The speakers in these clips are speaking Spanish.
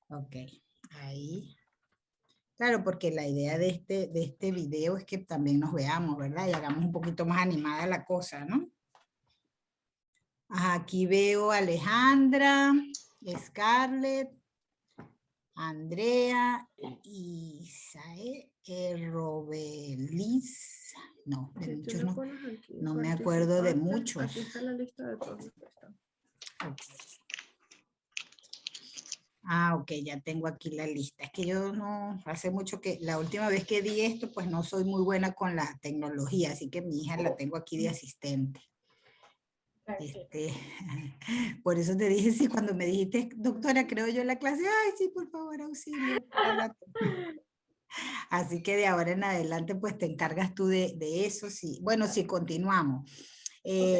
Ok, ahí. Claro, porque la idea de este video es que también nos veamos, ¿verdad? Y hagamos un poquito más animada la cosa, ¿no? Ajá, aquí veo a Alejandra, Scarlett, Andrea, Isae, Robelis. No, de Si tú muchos lo no, pones aquí, no me acuerdo de participante, muchos. aquí está la lista de todos los que están. Okay. Ah, ok, ya tengo aquí la lista. Es que yo no, hace mucho que, la última vez que di esto, pues no soy muy buena con la tecnología, así que mi hija la tengo aquí de asistente. Por eso te dije, sí, cuando me dijiste, doctora, creo yo la clase, ay, sí, por favor, auxilio. Así que de ahora en adelante, pues te encargas tú de eso, sí. Bueno, sí, continuamos.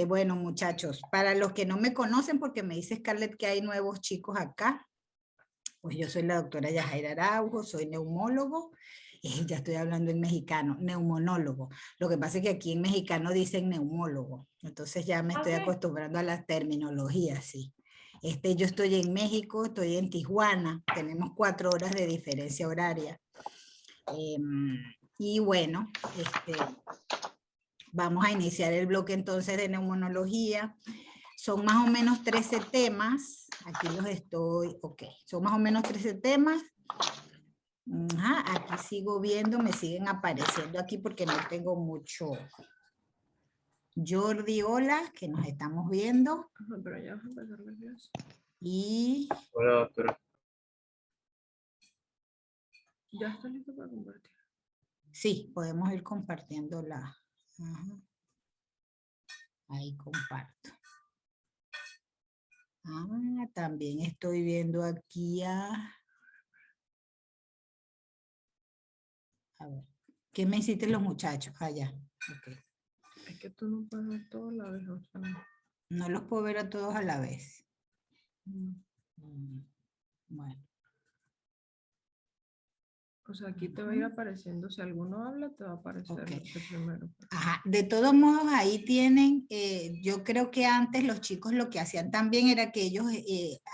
Bueno, muchachos, para los que no me conocen, porque me dice Scarlett que hay nuevos chicos acá, pues yo soy la doctora Yajaira Araujo, soy neumólogo, ya estoy hablando en mexicano, neumonólogo. Lo que pasa es que aquí en mexicano dicen neumólogo, entonces ya me estoy acostumbrando a las terminologías, sí. Yo estoy en México, estoy en Tijuana, tenemos 4 horas de diferencia horaria. Y bueno, vamos a iniciar el bloque entonces de neumonología. Son más o menos 13 temas. Aquí los estoy, ok. Son más o menos 13 temas. Ajá, aquí sigo viendo, me siguen apareciendo aquí porque no tengo mucho. Jordi, hola, que nos estamos viendo. Ajá, pero ya vas a empezar la clase. Y... Hola, doctora. ¿Ya está listo para compartir? Sí, podemos ir compartiendo la... Ajá. Ahí comparto. Ah, también estoy viendo aquí a... A ver, ¿qué me hiciste los muchachos? Ah, ya, ok. Es que tú no puedes ver todo a la vez, o sea, No los puedo ver a todos a la vez. no. Bueno. O sea, aquí te va a ir apareciendo, si alguno habla, te va a aparecer Okay. ese primero. Ajá. De todos modos, ahí tienen, yo creo que antes los chicos lo que hacían también era que ellos,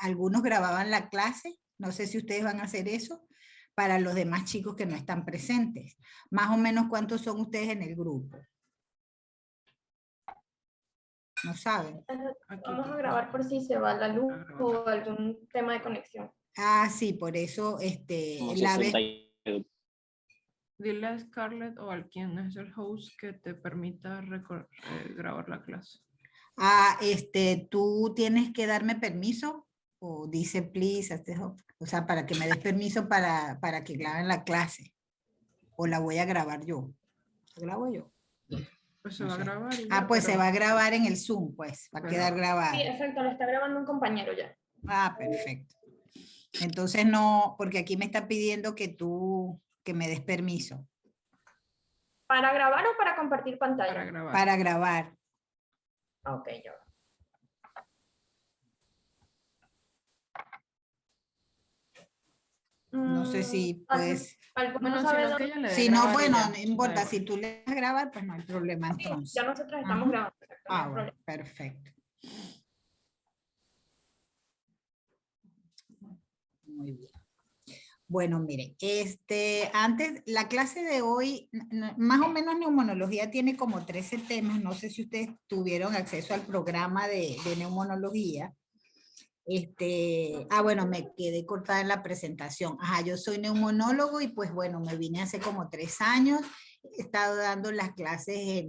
algunos grababan la clase, no sé si ustedes van a hacer eso, para los demás chicos que no están presentes. Más o menos, ¿cuántos son ustedes en el grupo? ¿No saben? Vamos a grabar por si se va la luz o algún tema de conexión. Ah, sí, por eso, Como la vez... 60. Dile a Scarlett o al quien es el host que te permita grabar la clase. Ah, tú tienes que darme permiso o dice please, o sea, para que me des permiso para que graben la clase o la voy a grabar yo. ¿La grabo yo? Pues se No va a sé. grabar. Ah, Igual, pues se pero... va a grabar en el Zoom, pues, va a quedar Sí, grabado. exacto, lo está grabando un compañero ya. Ah, perfecto. Entonces no, porque aquí me está pidiendo que me des permiso. ¿Para grabar o para compartir pantalla? Para grabar. Para grabar. Ok, yo. No sé si pues... ¿Alguno Bueno, sabe sino que dónde? ella le dé Si no, grabar y bueno, ya, no da importa, igual. si tú le das a grabar, pues no hay problema Sí, entonces. ya nosotros estamos Ajá. grabando. No hay Ah, bueno, problema. perfecto. Muy bien. Bueno, mire, antes, la clase de hoy, más o menos neumonología tiene como 13 temas, no sé si ustedes tuvieron acceso al programa de neumonología. Bueno, me quedé cortada en la presentación. Ajá, yo soy neumonólogo y pues bueno, me vine hace como 3 años, he estado dando las clases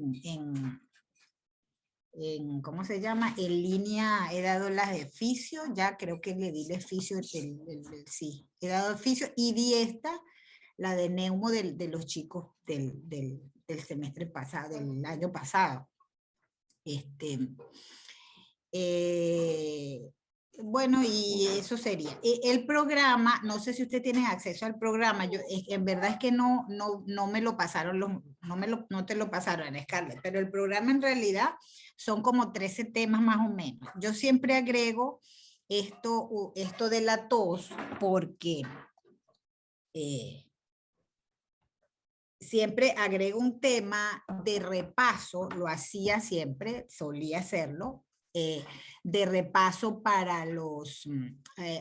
¿cómo se llama? En línea he dado las de fisio, ya creo que le di el fisio, sí, he dado el fisio y di la de neumo de los chicos del semestre pasado, del año pasado. Bueno, y eso sería. El programa, no sé si usted tiene acceso al programa, en verdad es que no me lo pasaron, no te lo pasaron, Scarlett, pero el programa en realidad son como 13 temas más o menos. Yo siempre agrego esto de la tos porque siempre agrego un tema de repaso, lo hacía siempre, solía hacerlo, de repaso para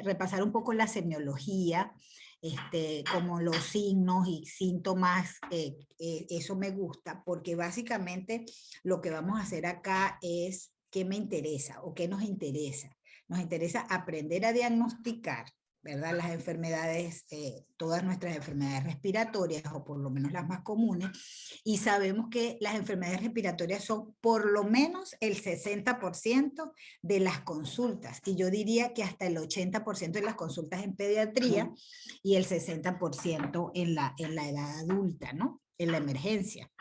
repasar un poco la semiología, como los signos y síntomas, eso me gusta, porque básicamente lo que vamos a hacer acá es qué me interesa o qué nos interesa. Nos interesa aprender a diagnosticar, ¿verdad? Las enfermedades, todas nuestras enfermedades respiratorias, o por lo menos las más comunes, y sabemos que las enfermedades respiratorias son por lo menos el 60% de las consultas, y yo diría que hasta el 80% de las consultas en pediatría y el 60% en la edad adulta, ¿no? En la emergencia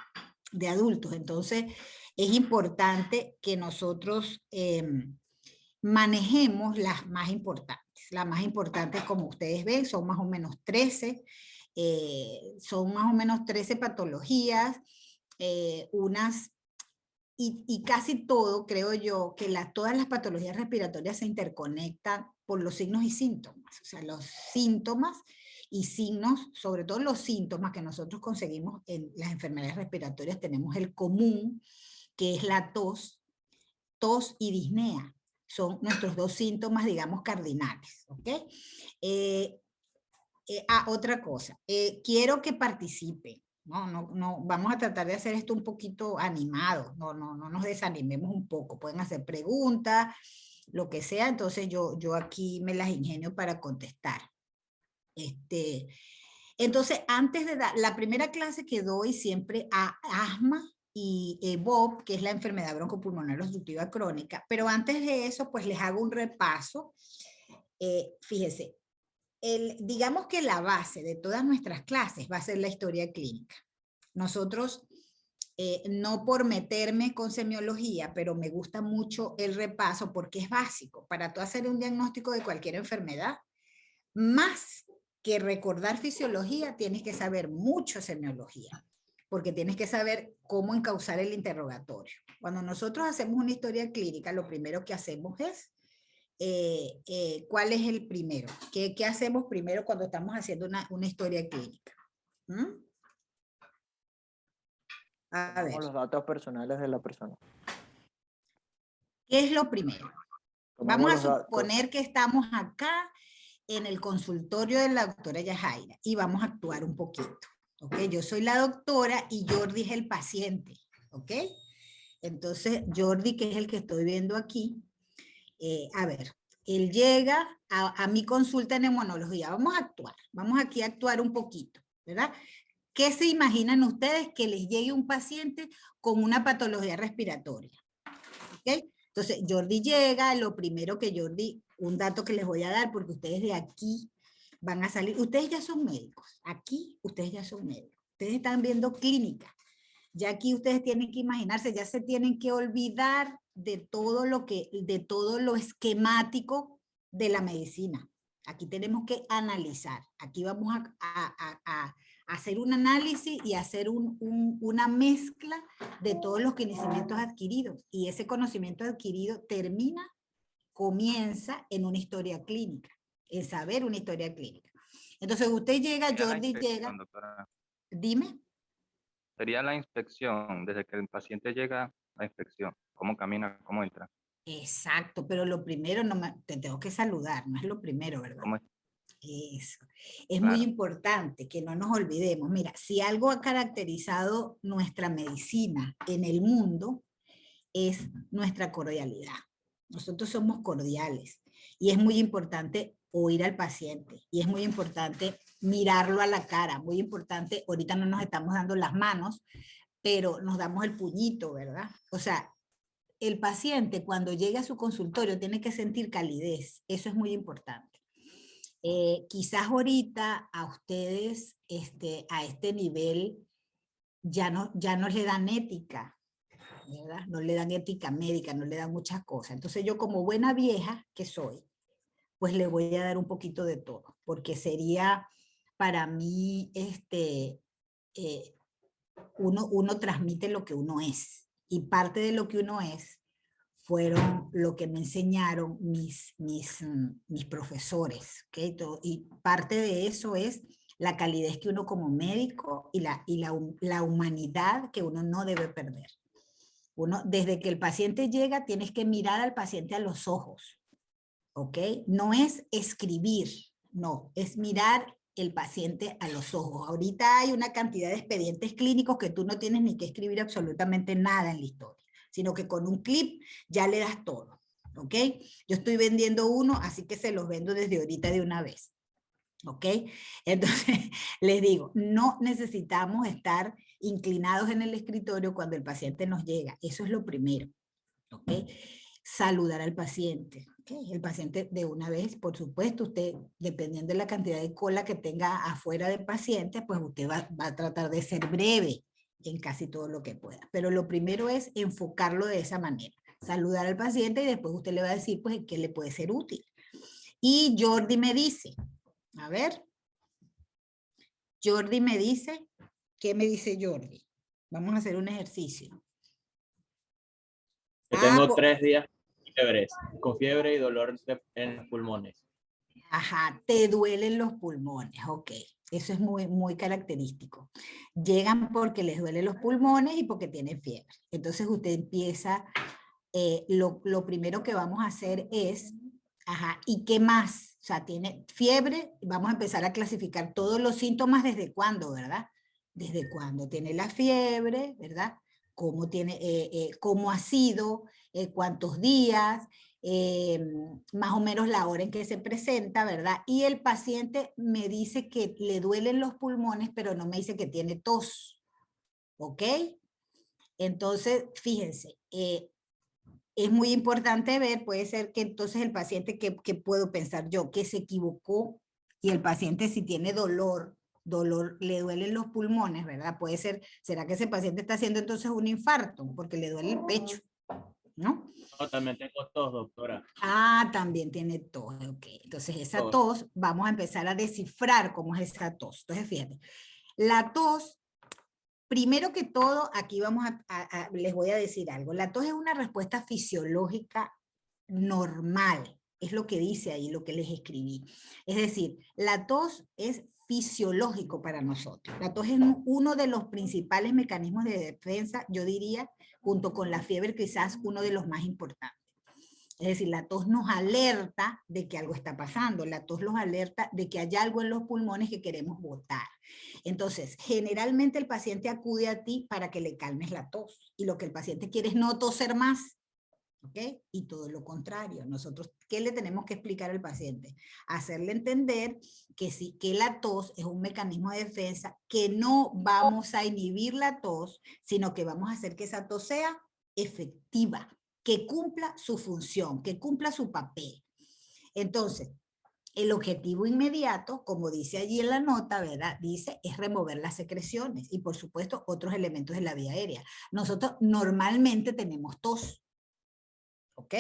de adultos. Entonces, es importante que nosotros manejemos las más importantes. Las más importantes, como ustedes ven, son más o menos 13. Son más o menos 13 patologías, y casi todo, creo yo, que todas las patologías respiratorias se interconectan por los signos y síntomas. O sea, los síntomas y signos, sobre todo los síntomas que nosotros conseguimos en las enfermedades respiratorias, tenemos el común, que es la tos y disnea. Son nuestros dos síntomas, digamos, cardinales, ¿ok? Otra cosa, quiero que participen. No, vamos a tratar de hacer esto un poquito animado, no nos desanimemos un poco, pueden hacer preguntas, lo que sea, entonces yo aquí me las ingenio para contestar. Entonces, antes de dar, la primera clase que doy siempre a asma y EBOP, que es la enfermedad broncopulmonar obstructiva crónica, pero antes de eso, pues les hago un repaso. Fíjese, digamos que la base de todas nuestras clases va a ser la historia clínica. Nosotros, no por meterme con semiología, pero me gusta mucho el repaso porque es básico. Para tú hacer un diagnóstico de cualquier enfermedad, más que recordar fisiología, tienes que saber mucho semiología, porque tienes que saber cómo encauzar el interrogatorio. Cuando nosotros hacemos una historia clínica, lo primero que hacemos es ¿cuál es el primero? ¿Qué hacemos primero cuando estamos haciendo una historia clínica? A ver. Los datos personales de la persona. ¿Qué es lo primero? Vamos a suponer que estamos acá en el consultorio de la doctora Yajaira y vamos a actuar un poquito. ¿Ok? Yo soy la doctora y Jordi es el paciente. ¿Ok? Entonces, Jordi, que es el que estoy viendo aquí, a ver, él llega a mi consulta en neumonología. Vamos a actuar, vamos aquí a actuar un poquito, ¿verdad? ¿Qué se imaginan ustedes que les llegue un paciente con una patología respiratoria? ¿Ok? Entonces, Jordi llega, lo primero que Jordi, un dato que les voy a dar, porque ustedes de aquí van a salir, ustedes ya son médicos, aquí ustedes ya son médicos, ustedes están viendo clínica. Ya aquí ustedes tienen que imaginarse, ya se tienen que olvidar de todo lo esquemático de la medicina. Aquí tenemos que analizar. Aquí vamos a hacer un análisis y hacer una mezcla de todos los conocimientos adquiridos. Y ese conocimiento adquirido comienza en una historia clínica, en saber una historia clínica. Entonces usted llega, Jordi llega. Doctora. Dime. Sería la inspección, desde que el paciente llega, la inspección, cómo camina, cómo entra. Exacto, pero lo primero, te tengo que saludar, no es lo primero, ¿verdad? ¿Cómo es? Eso. Es Claro. muy importante que no nos olvidemos. Mira, si algo ha caracterizado nuestra medicina en el mundo, es nuestra cordialidad. Nosotros somos cordiales y es muy importante oír al paciente y es muy importante mirarlo a la cara, muy importante, ahorita no nos estamos dando las manos, pero nos damos el puñito, ¿verdad? O sea, el paciente cuando llegue a su consultorio tiene que sentir calidez, eso es muy importante. Quizás ahorita a ustedes a este nivel ya no le dan ética, ¿verdad? No le dan ética médica, no le dan muchas cosas. Entonces yo como buena vieja que soy, pues le voy a dar un poquito de todo, porque sería para mí, uno transmite lo que uno es, y parte de lo que uno es fueron lo que me enseñaron mis profesores, ¿okay? Y parte de eso es la calidez que uno como médico y la humanidad que uno no debe perder. Uno, desde que el paciente llega, tienes que mirar al paciente a los ojos, ¿ok? No es escribir, no, es mirar el paciente a los ojos. Ahorita hay una cantidad de expedientes clínicos que tú no tienes ni que escribir absolutamente nada en la historia, sino que con un clip ya le das todo, ¿ok? Yo estoy vendiendo uno, así que se los vendo desde ahorita de una vez, ¿ok? Entonces, les digo, no necesitamos estar inclinados en el escritorio cuando el paciente nos llega. Eso es lo primero, ¿ok? Saludar al paciente, ¿ok? El paciente de una vez, por supuesto, usted, dependiendo de la cantidad de cola que tenga afuera del paciente, pues usted va a tratar de ser breve en casi todo lo que pueda. Pero lo primero es enfocarlo de esa manera. Saludar al paciente y después usted le va a decir, pues, qué le puede ser útil. Y Jordi me dice, a ver, Jordi me dice, ¿qué me dice Jordi? Vamos a hacer un ejercicio. Yo tengo 3 días con fiebre y dolor en los pulmones. Ajá, te duelen los pulmones, ok. Eso es muy, muy característico. Llegan porque les duelen los pulmones y porque tienen fiebre. Entonces usted empieza, lo primero que vamos a hacer es, ajá, ¿y qué más? O sea, tiene fiebre, vamos a empezar a clasificar todos los síntomas desde cuándo, ¿verdad? Desde cuándo tiene la fiebre, ¿verdad? Cómo, cómo ha sido, cuántos días, más o menos la hora en que se presenta, ¿verdad? Y el paciente me dice que le duelen los pulmones, pero no me dice que tiene tos, ¿ok? Entonces, fíjense, es muy importante ver, puede ser que entonces el paciente, ¿qué puedo pensar yo? Que se equivocó y el paciente si tiene dolor, le duelen los pulmones, ¿verdad? Puede ser, ¿será que ese paciente está haciendo entonces un infarto? Porque le duele el pecho, ¿no? No, también tengo tos, doctora. Ah, también tiene tos, ok. Entonces esa tos, vamos a empezar a descifrar cómo es esa tos. Entonces fíjate, la tos, primero que todo, aquí vamos les voy a decir algo. La tos es una respuesta fisiológica normal, es lo que dice ahí, lo que les escribí. Es decir, la tos es fisiológico para nosotros. La tos es uno de los principales mecanismos de defensa, yo diría, junto con la fiebre, quizás uno de los más importantes. Es decir, la tos nos alerta de que algo está pasando, la tos nos alerta de que hay algo en los pulmones que queremos botar. Entonces, generalmente el paciente acude a ti para que le calmes la tos y lo que el paciente quiere es no toser más. ¿Ok? Y todo lo contrario. Nosotros, ¿qué le tenemos que explicar al paciente? Hacerle entender que sí, que la tos es un mecanismo de defensa, que no vamos a inhibir la tos, sino que vamos a hacer que esa tos sea efectiva, que cumpla su función, que cumpla su papel. Entonces, el objetivo inmediato, como dice allí en la nota, ¿verdad? Dice, es remover las secreciones y, por supuesto, otros elementos de la vía aérea. Nosotros normalmente tenemos tos, ¿ok?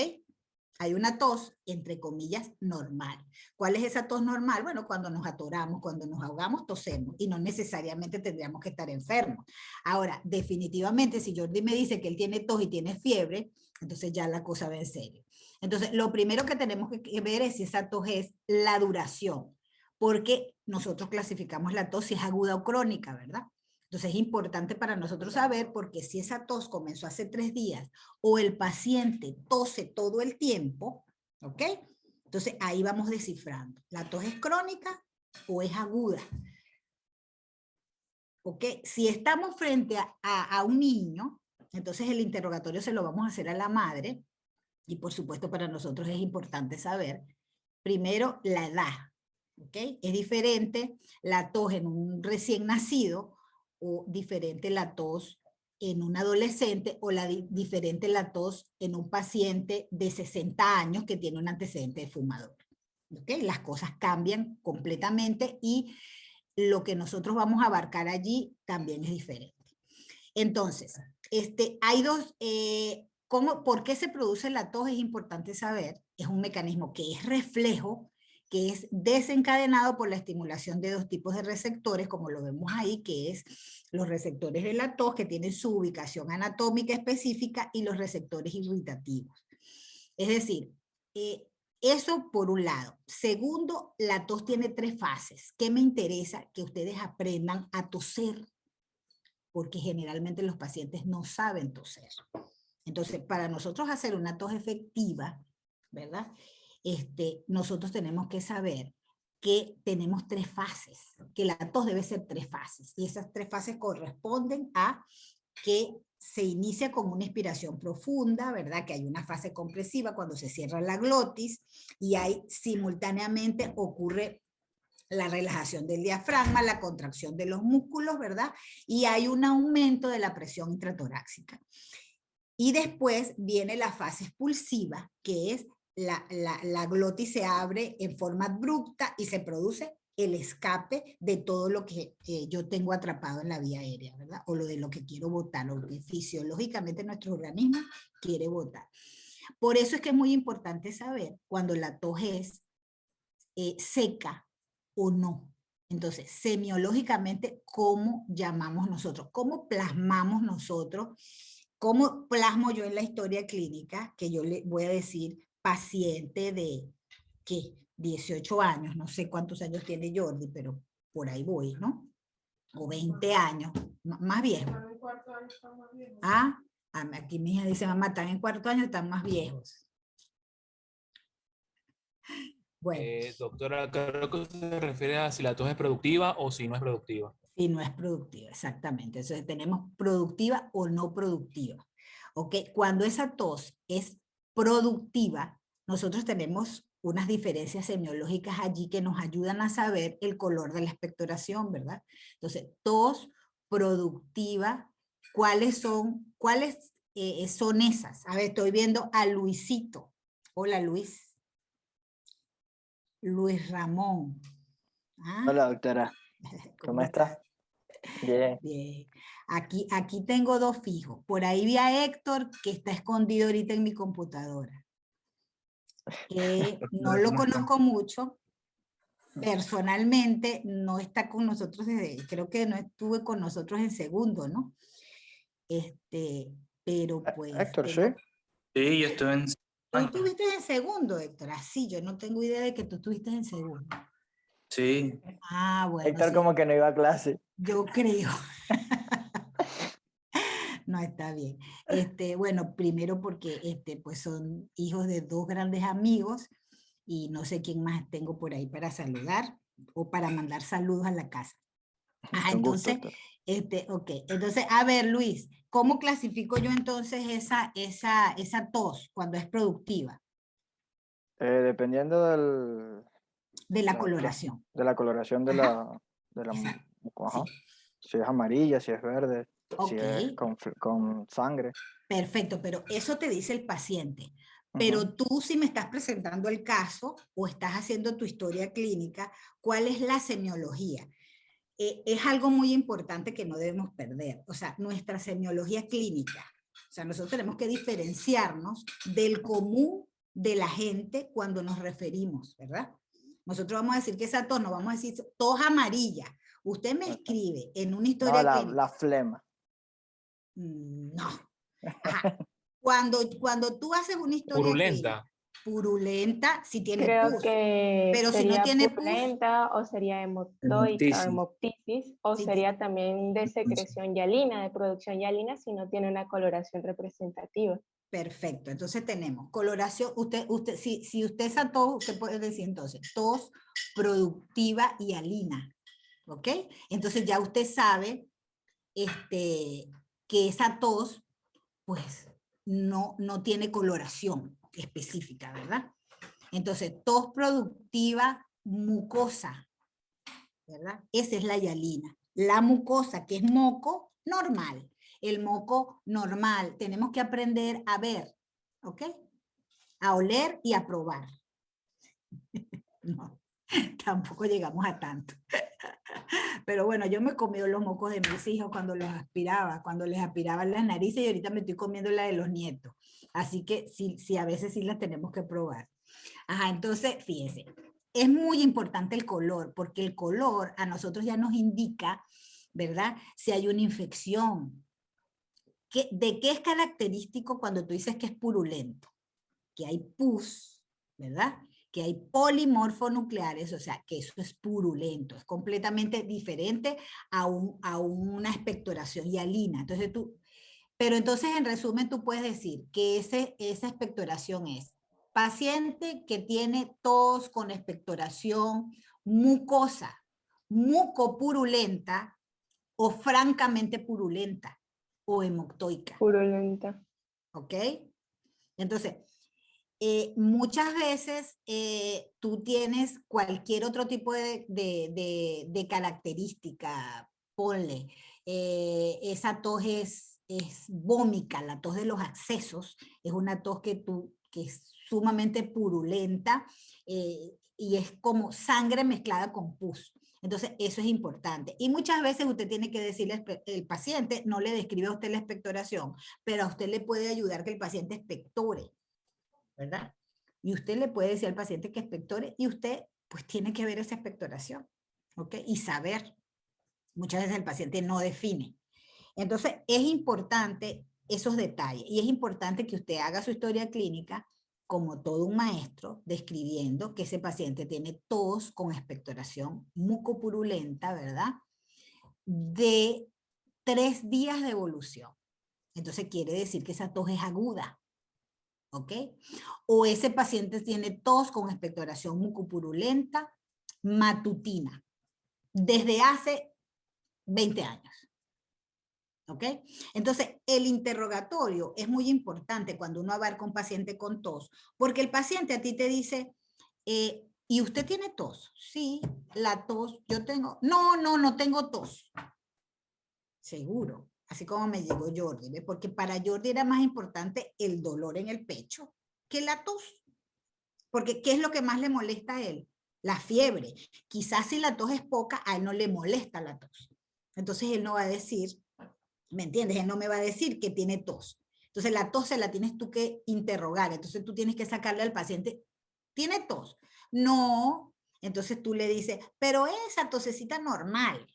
Hay una tos, entre comillas, normal. ¿Cuál es esa tos normal? Bueno, cuando nos atoramos, cuando nos ahogamos, tosemos y no necesariamente tendríamos que estar enfermos. Ahora, definitivamente, si Jordi me dice que él tiene tos y tiene fiebre, entonces ya la cosa va en serio. Entonces, lo primero que tenemos que ver es si esa tos es la duración, porque nosotros clasificamos la tos si es aguda o crónica, ¿verdad? Entonces es importante para nosotros saber, porque si esa tos comenzó hace 3 días o el paciente tose todo el tiempo, ¿ok? Entonces ahí vamos descifrando. ¿La tos es crónica o es aguda? ¿Ok? Si estamos frente a un niño, entonces el interrogatorio se lo vamos a hacer a la madre, y por supuesto para nosotros es importante saber, primero, la edad, ¿ok? Es diferente la tos en un recién nacido o diferente la tos en un adolescente o diferente la tos en un paciente de 60 años que tiene un antecedente de fumador. ¿Ok? Las cosas cambian completamente y lo que nosotros vamos a abarcar allí también es diferente. Entonces, hay dos, ¿por qué se produce la tos? Es importante saber, es un mecanismo que es reflejo, que es desencadenado por la estimulación de 2 tipos de receptores, como lo vemos ahí, que es los receptores de la tos, que tienen su ubicación anatómica específica, y los receptores irritativos. Es decir, eso por un lado. Segundo, la tos tiene 3 fases. ¿Qué me interesa? Que ustedes aprendan a toser, porque generalmente los pacientes no saben toser. Entonces, para nosotros hacer una tos efectiva, ¿verdad? Nosotros tenemos que saber que tenemos 3 fases, que la tos debe ser 3 fases, y esas 3 fases corresponden a que se inicia con una inspiración profunda, ¿verdad? Que hay una fase compresiva cuando se cierra la glotis, y ahí simultáneamente ocurre la relajación del diafragma, la contracción de los músculos, ¿verdad? Y hay un aumento de la presión intratorácica. Y después viene la fase expulsiva, que es la glotis se abre en forma abrupta y se produce el escape de todo lo que yo tengo atrapado en la vía aérea, ¿verdad? O lo de lo que quiero botar, lo que fisiológicamente nuestro organismo quiere botar. Por eso es que es muy importante saber cuando la tos es seca o no. Entonces, semiológicamente, ¿cómo llamamos nosotros? ¿Cómo plasmamos nosotros? ¿Cómo plasmo yo en la historia clínica? Que yo le voy a decir paciente de, ¿qué? 18 años, no sé cuántos años tiene Jordi, pero por ahí voy, ¿no? O 20 años, más viejo. Ah, aquí mi hija dice, mamá, están en cuarto año, están más viejos. Bueno. Doctora, creo que se refiere a si la tos es productiva o si no es productiva. Si no es productiva, exactamente. Entonces tenemos productiva o no productiva. ¿Ok? Cuando esa tos es productiva, nosotros tenemos unas diferencias semiológicas allí que nos ayudan a saber el color de la expectoración, ¿verdad? Entonces, tos productiva, ¿cuáles son esas? A ver, estoy viendo a Luisito. Hola, Luis. Luis Ramón. ¿Ah? Hola, doctora. ¿Cómo está? Bien. Bien. Aquí tengo 2 fijos. Por ahí vi a Héctor, que está escondido ahorita en mi computadora. No lo conozco mucho. Personalmente no está con nosotros creo que no estuve con nosotros en segundo, ¿no? Pero pues... Héctor, ¿sí? Sí, yo estuve en... ¿Tú estuviste en segundo, Héctor? Así, yo no tengo idea de que tú estuviste en segundo. Sí. Ah, bueno. Héctor sí. como que no iba a clase. Yo creo. No, está bien. Bueno, primero porque pues son hijos de 2 grandes amigos y no sé quién más tengo por ahí para saludar o para mandar saludos a la casa. Ajá, Con gusto, entonces, doctor. ok. Entonces, a ver, Luis, ¿cómo clasifico yo entonces esa tos cuando es productiva? Dependiendo De la coloración. de la coloración de Ajá. la Exacto, ajá. sí. Si es amarilla, si es verde, Ok. si es con sangre. Perfecto, pero eso te dice el paciente. Ujú. Pero tú, si me estás presentando el caso o estás haciendo tu historia clínica, ¿cuál es la semiología? Es algo muy importante que no debemos perder. O sea, nuestra semiología clínica. O sea, nosotros tenemos que diferenciarnos del común de la gente cuando nos referimos, ¿verdad? Nosotros vamos a decir que esa tos, no vamos a decir tos amarilla. Usted me escribe en una historia No, clínica. la flema. No. Ajá. Cuando tú haces una historia Purulenta. clínica, purulenta, si tiene Creo pus, que pero si no sería tiene pus, purulenta o sería hemotoica o Hemoptisis. hemoptisis o Sí, sería también de secreción hialina, de producción hialina si no tiene una coloración representativa. perfecto. Entonces tenemos coloración, si usted esa tos, usted puede decir entonces tos productiva y hialina, ¿ok? Entonces ya usted sabe que esa tos, pues, no tiene coloración específica, ¿verdad? Entonces, tos productiva mucosa, ¿verdad? Esa es la hialina. La mucosa, que es moco normal. El moco normal, tenemos que aprender a ver, ¿ok? A oler y a probar. No, tampoco llegamos a tanto. Pero bueno, yo me he comido los mocos de mis hijos cuando los aspiraba, cuando les aspiraban las narices, y ahorita me estoy comiendo la de los nietos. Así que sí, a veces sí las tenemos que probar. Ajá, entonces, fíjense, es muy importante el color, porque el color a nosotros ya nos indica, ¿verdad? Si hay una infección. ¿De qué es característico cuando tú dices que es purulento? Que hay pus, ¿verdad? Que hay polimorfonucleares, o sea, que eso es purulento, es completamente diferente a una expectoración hialina. Entonces Pero entonces, en resumen, tú puedes decir que esa expectoración es paciente que tiene tos con expectoración mucosa, mucopurulenta o francamente purulenta o hemoctoica. Purulenta. ¿Ok? Entonces, muchas veces tú tienes cualquier otro tipo de característica, ponle, esa tos es vómica, la tos de los accesos, es una tos que es sumamente purulenta y es como sangre mezclada con pus. Entonces, eso es importante. Y muchas veces usted tiene que decirle al paciente, no le describe a usted la expectoración, pero a usted le puede ayudar que el paciente expectore, ¿verdad? Y usted le puede decir al paciente que expectore y usted pues tiene que ver esa expectoración, ¿ok? Y saber. Muchas veces el paciente no define. Entonces es importante esos detalles y es importante que usted haga su historia clínica como todo un maestro, describiendo que ese paciente tiene tos con expectoración mucopurulenta, ¿verdad? De 3 días de evolución. Entonces quiere decir que esa tos es aguda, ¿ok? O ese paciente tiene tos con expectoración mucopurulenta matutina desde hace 20 años, ¿ok? Entonces, el interrogatorio es muy importante cuando uno abarca un paciente con tos, porque el paciente a ti te dice, ¿y usted tiene tos? Sí, la tos, yo tengo, no tengo tos. Seguro, así como me llegó Jordi, ¿ve? Porque para Jordi era más importante el dolor en el pecho que la tos. Porque ¿qué es lo que más le molesta a él? La fiebre. Quizás si la tos es poca, a él no le molesta la tos. Entonces él no va a decir, ¿me entiendes? Él no me va a decir que tiene tos. Entonces la tos se la tienes tú que interrogar. Entonces tú tienes que sacarle al paciente, ¿tiene tos? No. Entonces tú le dices, pero esa tosecita normal.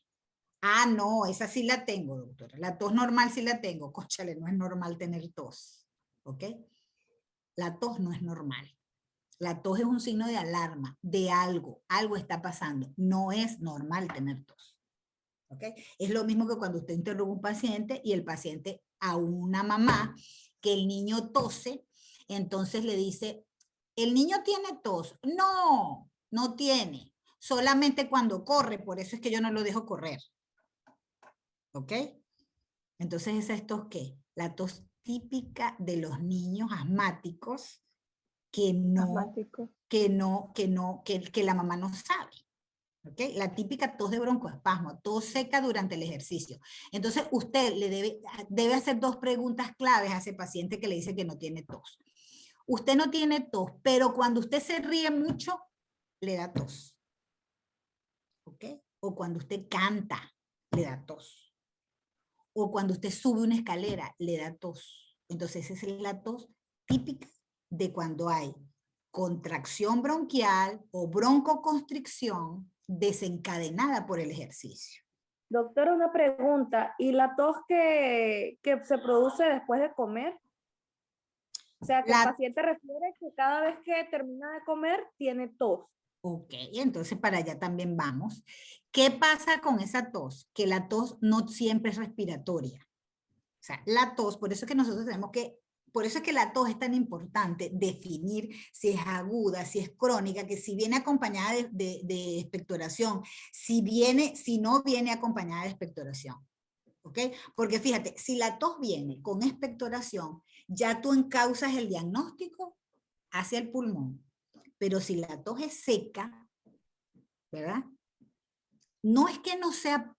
Ah, no, esa sí la tengo, doctora. La tos normal sí la tengo. Cónchale, no es normal tener tos. ¿Ok? La tos no es normal. La tos es un signo de alarma de algo. Algo está pasando. No es normal tener tos. ¿Ok? Es lo mismo que cuando usted interroga a un paciente y el paciente a una mamá que el niño tose, entonces le dice, ¿el niño tiene tos? No, no tiene. Solamente cuando corre, por eso es que yo no lo dejo correr. ¿Ok? Entonces, ¿esa es tos qué? La tos típica de los niños asmáticos que Asmático. que la mamá no sabe. ¿Okay? La típica tos de broncoespasmo, tos seca durante el ejercicio. Entonces, usted le debe hacer 2 preguntas claves a ese paciente que le dice que no tiene tos. Usted no tiene tos, pero cuando usted se ríe mucho, le da tos. ¿Ok? O cuando usted canta, le da tos. O cuando usted sube una escalera, le da tos. Entonces, esa es la tos típica de cuando hay contracción bronquial o broncoconstricción desencadenada por el ejercicio. Doctora, una pregunta. ¿Y la tos que se produce después de comer? O sea, que el paciente refiere que cada vez que termina de comer tiene tos. Ok, entonces para allá también vamos. ¿Qué pasa con esa tos? Que la tos no siempre es respiratoria. O sea, la tos, por eso es que nosotros tenemos que, por eso es que la tos es tan importante definir si es aguda, si es crónica, que si viene acompañada de expectoración, si no viene acompañada de expectoración. ¿Ok? Porque fíjate, si la tos viene con expectoración, ya tú encauzas el diagnóstico hacia el pulmón. Pero si la tos es seca, ¿verdad? No es que no sea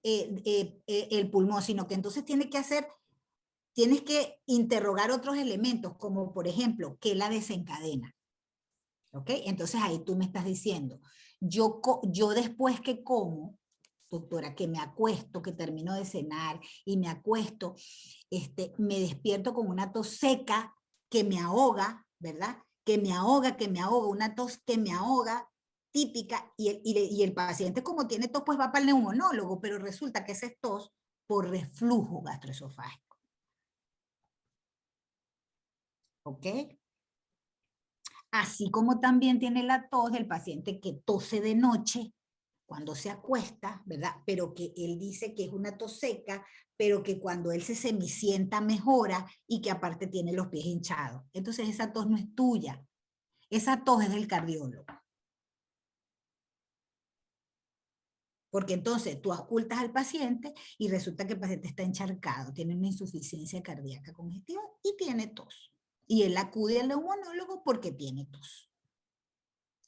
el pulmón, sino que entonces tienes que interrogar otros elementos, como por ejemplo, ¿qué la desencadena? ¿Ok? Entonces ahí tú me estás diciendo, yo después que como, doctora, que me acuesto, que termino de cenar y me acuesto, me despierto con una tos seca que me ahoga, ¿verdad? Que me ahoga, una tos que me ahoga, típica, y el paciente como tiene tos, pues va para el neumonólogo, pero resulta que ese es tos por reflujo gastroesofágico. ¿Ok? Así como también tiene la tos del paciente que tose de noche cuando se acuesta, ¿verdad? Pero que él dice que es una tos seca, pero que cuando él se semisienta mejora y que aparte tiene los pies hinchados. Entonces esa tos no es tuya, esa tos es del cardiólogo. Porque entonces tú auscultas al paciente y resulta que el paciente está encharcado, tiene una insuficiencia cardíaca congestiva y tiene tos. Y él acude al neumonólogo porque tiene tos.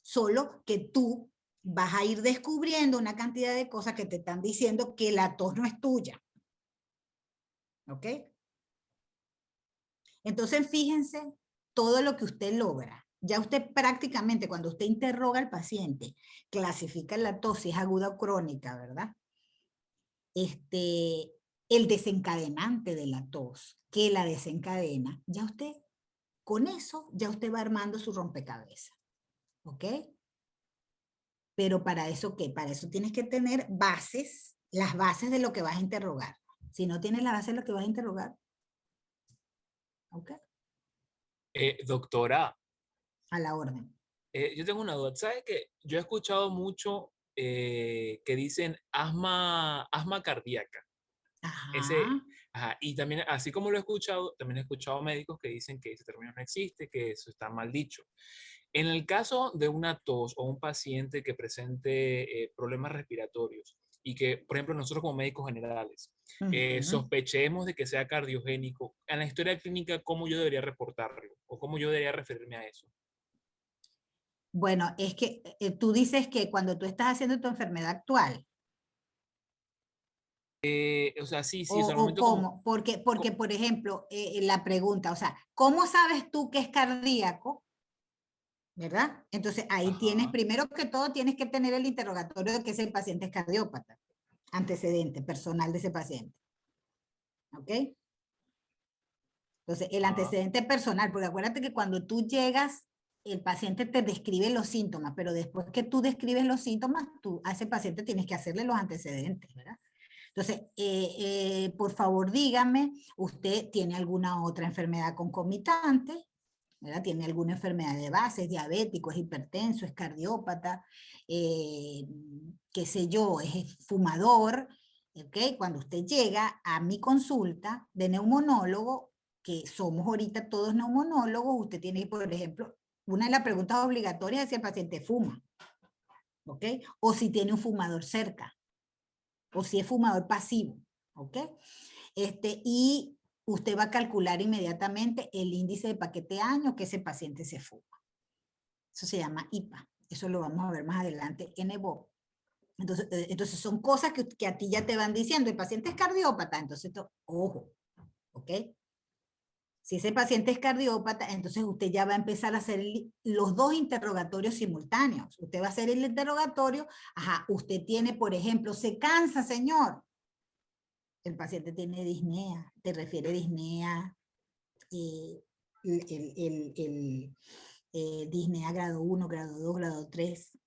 Solo que tú vas a ir descubriendo una cantidad de cosas que te están diciendo que la tos no es tuya. ¿Ok? Entonces fíjense todo lo que usted logra. Ya usted prácticamente, cuando usted interroga al paciente, clasifica la tos, si es aguda o crónica, ¿verdad? El desencadenante de la tos, que la desencadena, ya usted, con eso, ya usted va armando su rompecabezas. ¿Ok? Pero para eso, ¿qué? Para eso tienes que tener bases, las bases de lo que vas a interrogar. Si no tienes la base de lo que vas a interrogar, ¿ok? Doctora, A la orden. yo tengo una duda. ¿Sabe que yo he escuchado mucho que dicen asma cardíaca? Ajá. Ajá, y también, así como lo he escuchado, también he escuchado médicos que dicen que ese término no existe, que eso está mal dicho. En el caso de una tos o un paciente que presente problemas respiratorios y que, por ejemplo, nosotros como médicos generales sospechemos de que sea cardiogénico, en la historia clínica, ¿cómo yo debería reportarlo? ¿O cómo yo debería referirme a eso? Bueno, es que tú dices que cuando tú estás haciendo tu enfermedad actual, O sea, sí, o, o sea, al o momento cómo, porque, por ejemplo, la pregunta, o sea, ¿cómo sabes tú que es cardíaco? ¿Verdad? Entonces ahí tienes, primero que todo, tienes que tener el interrogatorio de que ese paciente es cardiópata, antecedente personal de ese paciente. ¿Ok? Entonces, el antecedente personal, porque acuérdate que cuando tú llegas, el paciente te describe los síntomas, pero después que tú describes los síntomas, tú a ese paciente tienes que hacerle los antecedentes, ¿verdad? Entonces, por favor dígame, ¿usted tiene alguna otra enfermedad concomitante? ¿Verdad? ¿Tiene alguna enfermedad de base? ¿Es diabético, es hipertenso, es cardiópata, qué sé yo, es fumador? ¿Ok? Cuando usted llega a mi consulta de neumonólogo, que somos ahorita todos neumonólogos, usted tiene, por ejemplo, una de las preguntas obligatorias es si el paciente fuma, ¿ok? O si tiene un fumador cerca, o si es fumador pasivo, ¿ok? Y usted va a calcular inmediatamente el índice de paquete año que ese paciente se fuma. Eso se llama IPA. Eso lo vamos a ver más adelante en EVO. Entonces son cosas que a ti ya te van diciendo. El paciente es cardiópata, entonces, ojo, ¿ok? Si ese paciente es cardiópata, entonces usted ya va a empezar a hacer los dos interrogatorios simultáneos. Usted va a hacer el interrogatorio, ajá, usted tiene, por ejemplo, se cansa, señor. El paciente tiene disnea, te refiere disnea, disnea grado 1, grado 2, grado 3,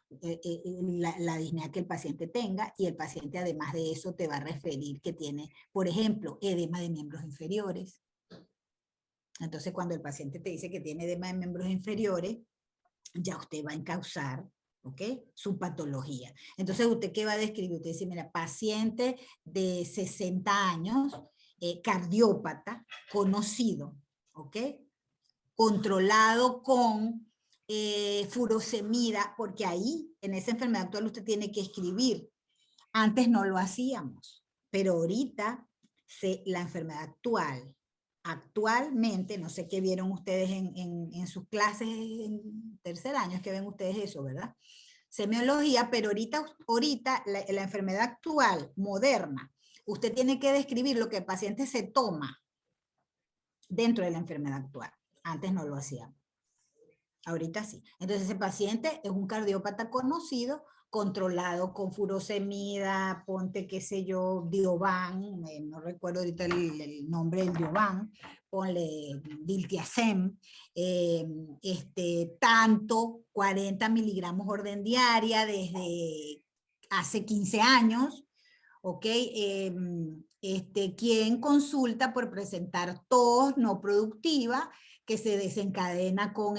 la disnea que el paciente tenga, y el paciente además de eso te va a referir que tiene, por ejemplo, edema de miembros inferiores. Entonces cuando el paciente te dice que tiene edema de miembros inferiores, ya usted va a encauzar, ¿ok? Su patología. Entonces, ¿usted qué va a describir? Usted dice, mira, paciente de 60 años, cardiópata, conocido, ¿ok? Controlado con furosemida, porque ahí, en esa enfermedad actual, usted tiene que escribir. Antes no lo hacíamos, pero ahorita la enfermedad actualmente, no sé qué vieron ustedes en sus clases en tercer año, es que ven ustedes eso, ¿verdad? Semiología, pero ahorita la enfermedad actual, moderna, usted tiene que describir lo que el paciente se toma dentro de la enfermedad actual. Antes no lo hacíamos. Ahorita sí. Entonces ese paciente es un cardiópata conocido, controlado con furosemida, ponte, qué sé yo, Diovan, no recuerdo ahorita el nombre del Diovan, ponle Diltiazem, tanto, 40 miligramos orden diaria desde hace 15 años, ¿ok? Quien consulta por presentar tos no productiva, que se desencadena con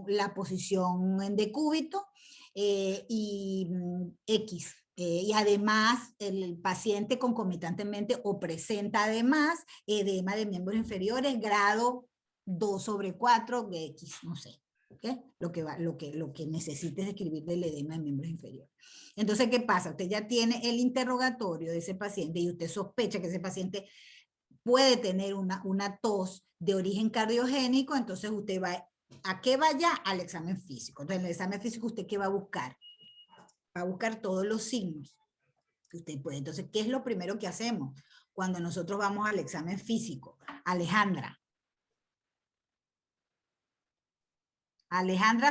la posición en decúbito, X. Y además el paciente concomitantemente o presenta además edema de miembros inferiores grado 2/4 de X, no sé. ¿Okay? Lo que necesites escribir del edema de miembros inferiores. Entonces, ¿qué pasa? Usted ya tiene el interrogatorio de ese paciente y usted sospecha que ese paciente puede tener una tos de origen cardiogénico, entonces usted va, ¿a qué vaya? Al examen físico. Entonces, en el examen físico, ¿usted qué va a buscar? Va a buscar todos los signos que usted puede. Entonces, ¿qué es lo primero que hacemos cuando nosotros vamos al examen físico? Alejandra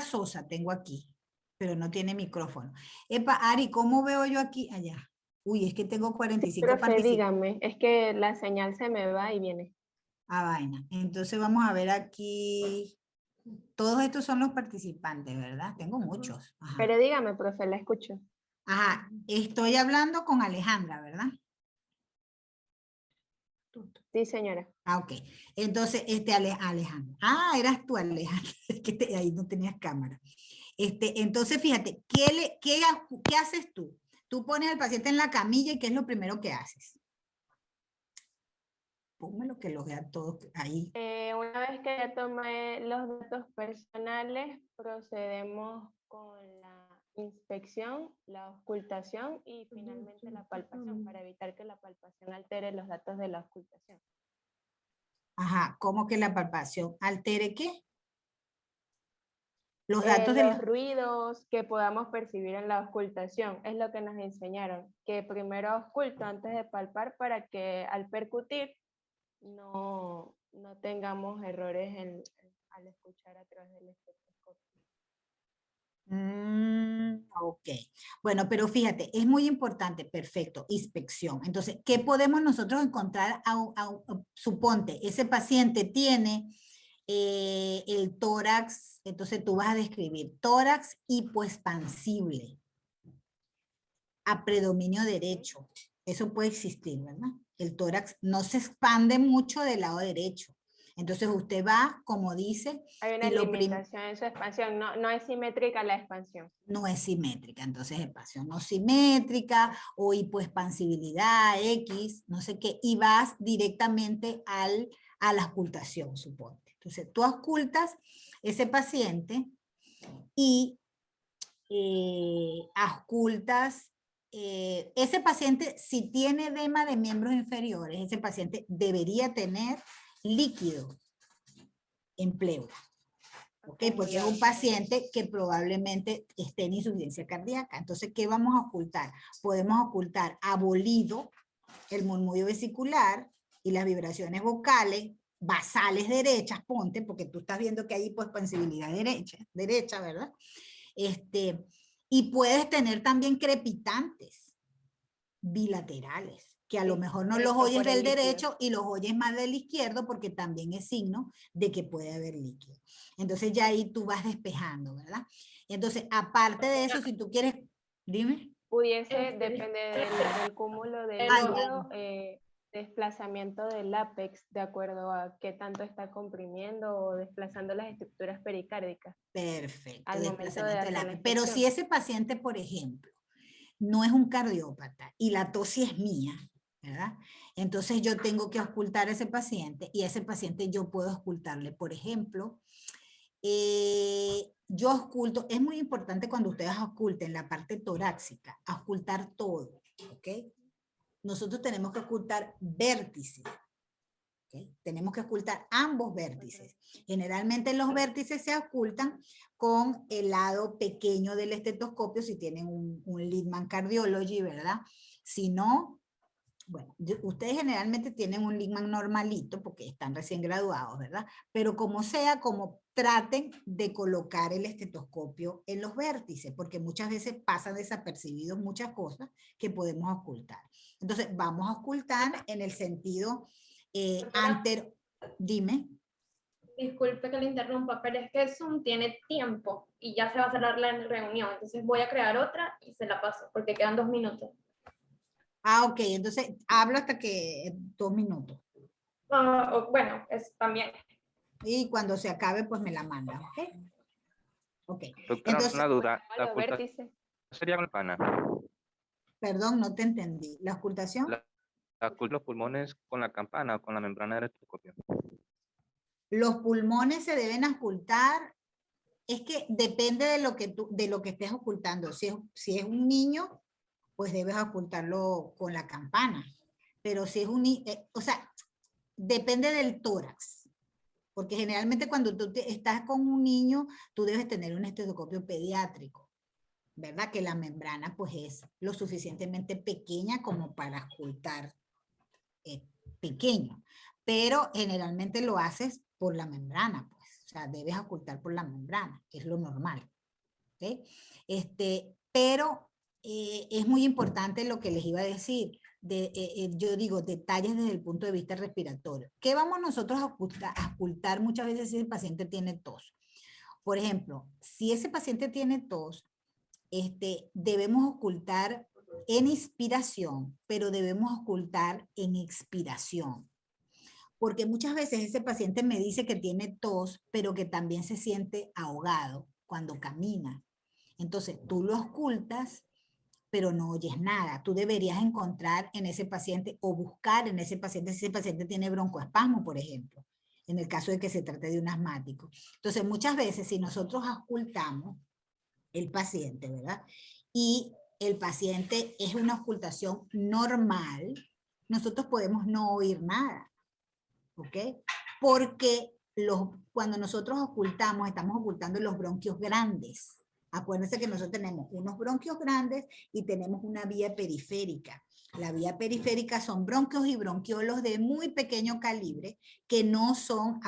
Sosa tengo aquí, pero no tiene micrófono. Epa, Ari, ¿cómo veo yo aquí? Allá. Uy, es que tengo 45 Profe, participantes. dígame, es que la señal se me va y viene. Ah, vaina. Entonces vamos a ver aquí. Todos estos son los participantes, ¿verdad? Tengo muchos. Ajá. Pero dígame, profe, la escucho. Ajá. Estoy hablando con Alejandra, ¿verdad? Sí, señora. Ah, ok. Entonces, Alejandra. Ah, eras tú, Alejandra. Es que ahí no tenías cámara. Entonces, fíjate, ¿qué haces tú? Tú pones al paciente en la camilla y ¿qué es lo primero que haces? Pónmelo que los vea todos ahí. Una vez que ya tomé los datos personales, procedemos con la inspección, la auscultación y finalmente la palpación para evitar que la palpación altere los datos de la auscultación. Ajá, ¿cómo que la palpación altere qué? Los datos de los ruidos que podamos percibir en la auscultación, es lo que nos enseñaron, que primero ausculto antes de palpar para que al percutir no tengamos errores al escuchar a través del estetoscopio. Ok, bueno, pero fíjate, es muy importante, perfecto, inspección. Entonces, ¿qué podemos nosotros encontrar? Suponte, ese paciente tiene el tórax, entonces tú vas a describir tórax hipoexpansible a predominio derecho. Eso puede existir, ¿verdad? El tórax no se expande mucho del lado derecho. Entonces usted va, como dice... Hay una limitación en su expansión, no es simétrica la expansión. No es simétrica, entonces expansión no simétrica o hipoexpansibilidad X, no sé qué, y vas directamente a la auscultación, suponte. Entonces tú auscultas ese paciente y auscultas ese paciente, si tiene edema de miembros inferiores, ese paciente debería tener líquido en pleura. ¿Ok? Porque es un paciente que probablemente esté en insuficiencia cardíaca. Entonces, ¿qué vamos a ocultar? Podemos ocultar abolido, el murmullo vesicular y las vibraciones vocales, basales derechas, ponte, porque tú estás viendo que hay hipoexpansibilidad derecha, ¿verdad? Y puedes tener también crepitantes bilaterales, que a lo mejor no los oyes del derecho y los oyes más del izquierdo porque también es signo de que puede haber líquido. Entonces ya ahí tú vas despejando, ¿verdad? Entonces, aparte de eso, si tú quieres, dime. Pudiese depender del cúmulo de líquido, desplazamiento del ápex, de acuerdo a qué tanto está comprimiendo o desplazando las estructuras pericárdicas. Perfecto, al momento de hacer la pero si ese paciente, por ejemplo, no es un cardiópata y la tos sí es mía, ¿verdad? Entonces yo tengo que auscultar a ese paciente y a ese paciente yo puedo auscultarle, por ejemplo, yo ausculto, es muy importante cuando ustedes ausculten la parte torácica, auscultar todo, ¿ok? Nosotros tenemos que auscultar vértices, ¿okay? Tenemos que auscultar ambos vértices. Generalmente los vértices se auscultan con el lado pequeño del estetoscopio si tienen un Littmann Cardiology, ¿verdad? Si no, bueno, ustedes generalmente tienen un Littmann normalito porque están recién graduados, ¿verdad? Pero como sea, como traten de colocar el estetoscopio en los vértices, porque muchas veces pasan desapercibidos muchas cosas que podemos ocultar. Entonces, vamos a ocultar en el sentido dime. Disculpe que le interrumpa, pero es que Zoom tiene tiempo y ya se va a cerrar la reunión, entonces voy a crear otra y se la paso, porque quedan 2 minutos. Ah, ok, entonces hablo hasta que 2 minutos. Bueno, también. Y cuando se acabe, pues me la manda, ¿ok? Ok. Doctora, Entonces, una duda. La Los ocultación vértices. sería con la campana. perdón, no te entendí. ¿La ocultación? Los pulmones con la campana o con la membrana del estetoscopio. Los pulmones se deben ocultar. Es que depende de lo que estés ocultando. Si es un niño, pues debes ocultarlo con la campana. Pero si es un niño, o sea, depende del tórax. Porque generalmente cuando tú estás con un niño, tú debes tener un estetoscopio pediátrico, ¿verdad? Que la membrana pues es lo suficientemente pequeña como para ocultar pequeño. Pero generalmente lo haces por la membrana, pues. O sea, debes ocultar por la membrana, que es lo normal. ¿Okay? Pero es muy importante lo que les iba a decir. Yo digo, detalles desde el punto de vista respiratorio. ¿Qué vamos nosotros a ocultar muchas veces si el paciente tiene tos? Por ejemplo, si ese paciente tiene tos, debemos ocultar en inspiración, pero debemos ocultar en expiración. Porque muchas veces ese paciente me dice que tiene tos, pero que también se siente ahogado cuando camina. Entonces, tú lo ocultas, pero no oyes nada. Tú deberías encontrar en ese paciente o buscar en ese paciente si ese paciente tiene broncoespasmo, por ejemplo, en el caso de que se trate de un asmático. Entonces, muchas veces si nosotros ocultamos el paciente, ¿verdad? Y el paciente es una ocultación normal, nosotros podemos no oír nada, ¿ok? Porque cuando nosotros ocultamos, estamos ocultando los bronquios grandes. Acuérdense que nosotros tenemos unos bronquios grandes y tenemos una vía periférica. La vía periférica son bronquios y bronquiolos de muy pequeño calibre que no son